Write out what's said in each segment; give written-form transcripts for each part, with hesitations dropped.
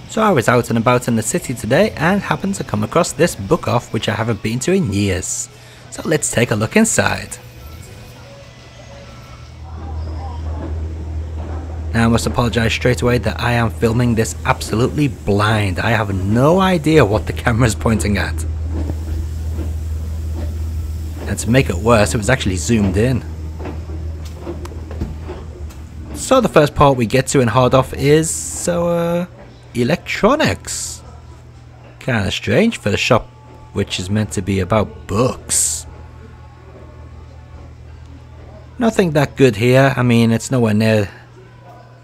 So I was out and about in the city today and happened to come across this book off which I haven't been to in years. So let's take a look inside. Now I must apologise straight away that I am filming this absolutely blind. I have no idea what the camera is pointing at. And to make it worse, it was actually zoomed in. So the first part we get to in hard off is electronics. Kinda strange for the shop which is meant to be about books. Nothing that good here. I mean, it's nowhere near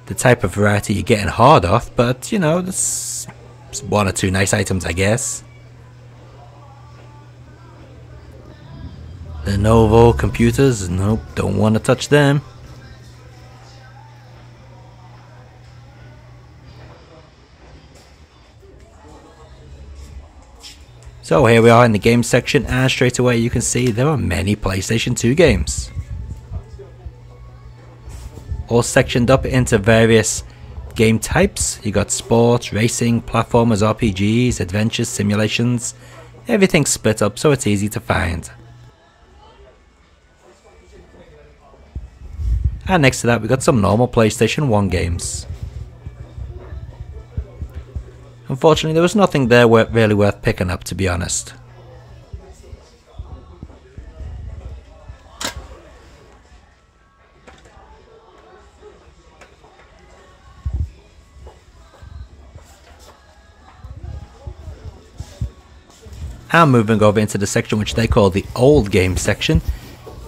the type of variety you get in hard off, but you know, there's one or two nice items, I guess. Lenovo computers, nope, don't want to touch them. So here we are in the games section, and straight away you can see there are many PlayStation 2 games. All sectioned up into various game types. You got sports, racing, platformers, RPGs, adventures, simulations. Everything's split up so it's easy to find. And next to that we got some normal PlayStation 1 games. Unfortunately, there was nothing there really worth picking up, to be honest. And moving over into the section which they call the old game section,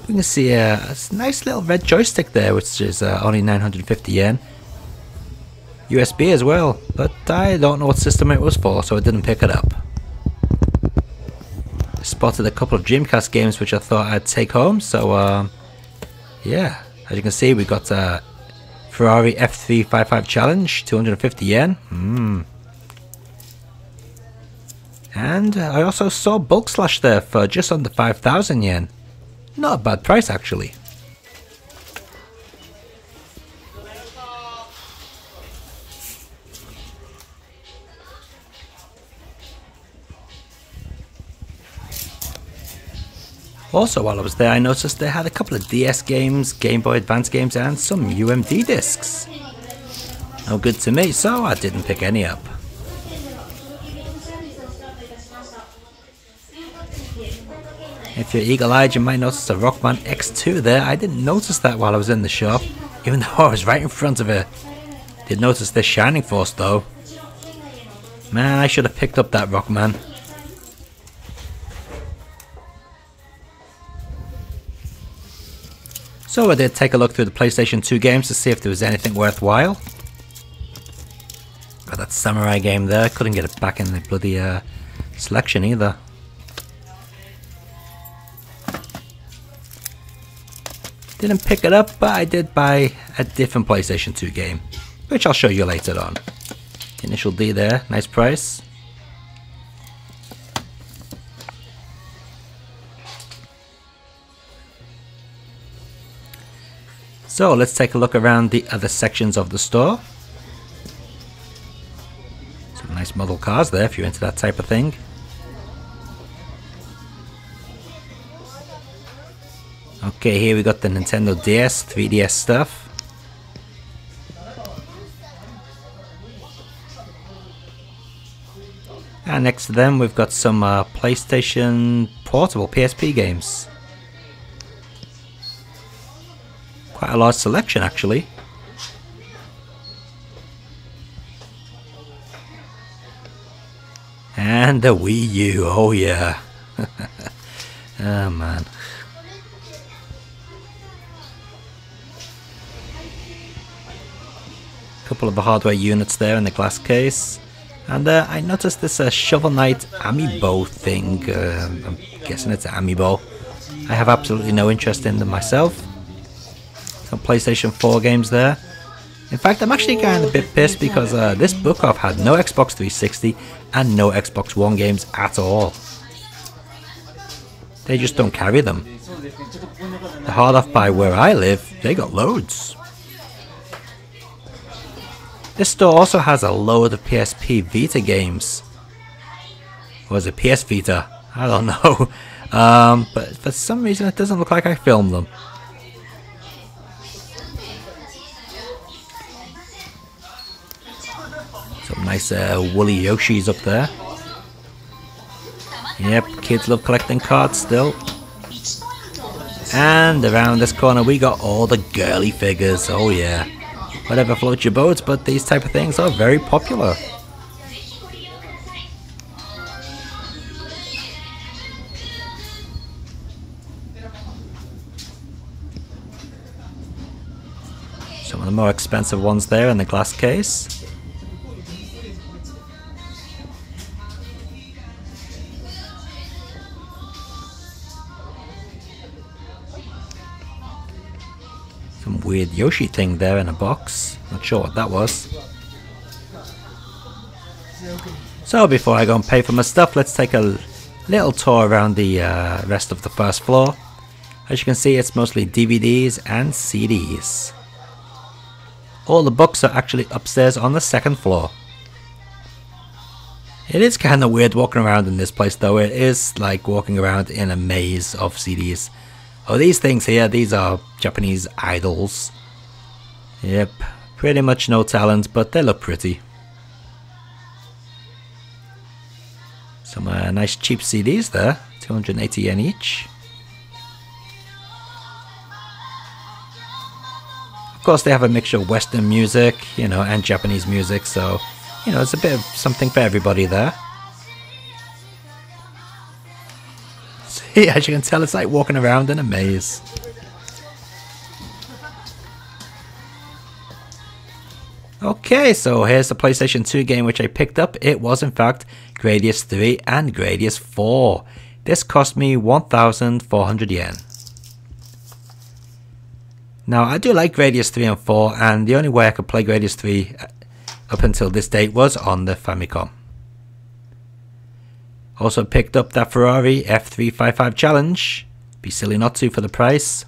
we can see a nice little red joystick there, which is only 950 yen. USB as well, but I don't know what system it was for, so I didn't pick it up. I spotted a couple of Dreamcast games which I thought I'd take home, so yeah, as you can see we got Ferrari F355 Challenge, 250 yen. And I also saw Bulk Slash there for just under 5,000 yen. Not a bad price actually. Also while I was there I noticed they had a couple of DS games, Game Boy Advance games and some UMD discs. No good to me, so I didn't pick any up. If you're eagle-eyed you might notice a Rockman X2 there. I didn't notice that while I was in the shop, even though I was right in front of it. Did notice this Shining Force though. Man, I should have picked up that Rockman. So I did take a look through the PlayStation 2 games to see if there was anything worthwhile. Got that samurai game there, couldn't get it back in the bloody selection either. Didn't pick it up, but I did buy a different PlayStation 2 game, which I'll show you later on. Initial D there, nice price. So let's take a look around the other sections of the store. Some nice model cars there if you're into that type of thing. Okay, here we got the Nintendo DS, 3DS stuff. And next to them we've got some PlayStation Portable PSP games. Quite a large selection actually. And the Wii U, oh yeah. Oh man. Couple of the hardware units there in the glass case. And I noticed this Shovel Knight amiibo thing. I'm guessing it's an amiibo. I have absolutely no interest in them myself. Some PlayStation 4 games there. In fact, I'm actually kind of a bit pissed because this book off had no Xbox 360 and no Xbox One games at all. They just don't carry them. The hard off by where I live, they got loads. This store also has a load of PSP Vita games. Or is it PS Vita? I don't know. But for some reason it doesn't look like I filmed them. Some nice woolly Yoshis up there. Yep, kids love collecting cards still. And around this corner we got all the girly figures, oh yeah. Whatever floats your boat, but these type of things are very popular. Some of the more expensive ones there in the glass case. Some weird Yoshi thing there in a box. Not sure what that was. So before I go and pay for my stuff, let's take a little tour around the rest of the first floor. As you can see, it's mostly DVDs and CDs. All the books are actually upstairs on the second floor. It is kind of weird walking around in this place though. It is like walking around in a maze of CDs. Oh, these things here, these are Japanese idols. Yep, pretty much no talent, but they look pretty. Some nice cheap CDs there, 280 yen each. Of course they have a mixture of Western music, you know, and Japanese music, so, you know, it's a bit of something for everybody there. See, as you can tell, it's like walking around in a maze. Okay, so here's the PlayStation 2 game which I picked up. It was in fact Gradius 3 and Gradius 4. This cost me 1,400 yen. Now I do like Gradius 3 and 4, and the only way I could play Gradius 3 up until this date was on the Famicom. Also picked up that Ferrari F355 Challenge. Be silly not to for the price.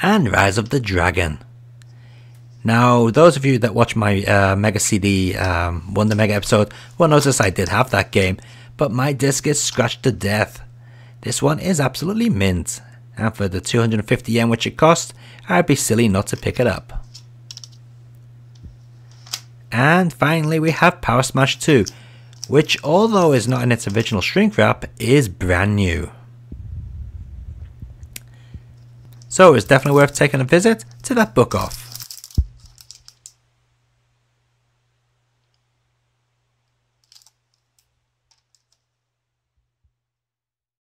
And Rise of the Dragon. Now, those of you that watch my Mega CD Wonder Mega episode will notice I did have that game, but my disc is scratched to death. This one is absolutely mint, and for the 250 yen which it cost, I'd be silly not to pick it up. And finally we have Power Smash 2, which although is not in its original shrink wrap, is brand new. So it's definitely worth taking a visit to that book off.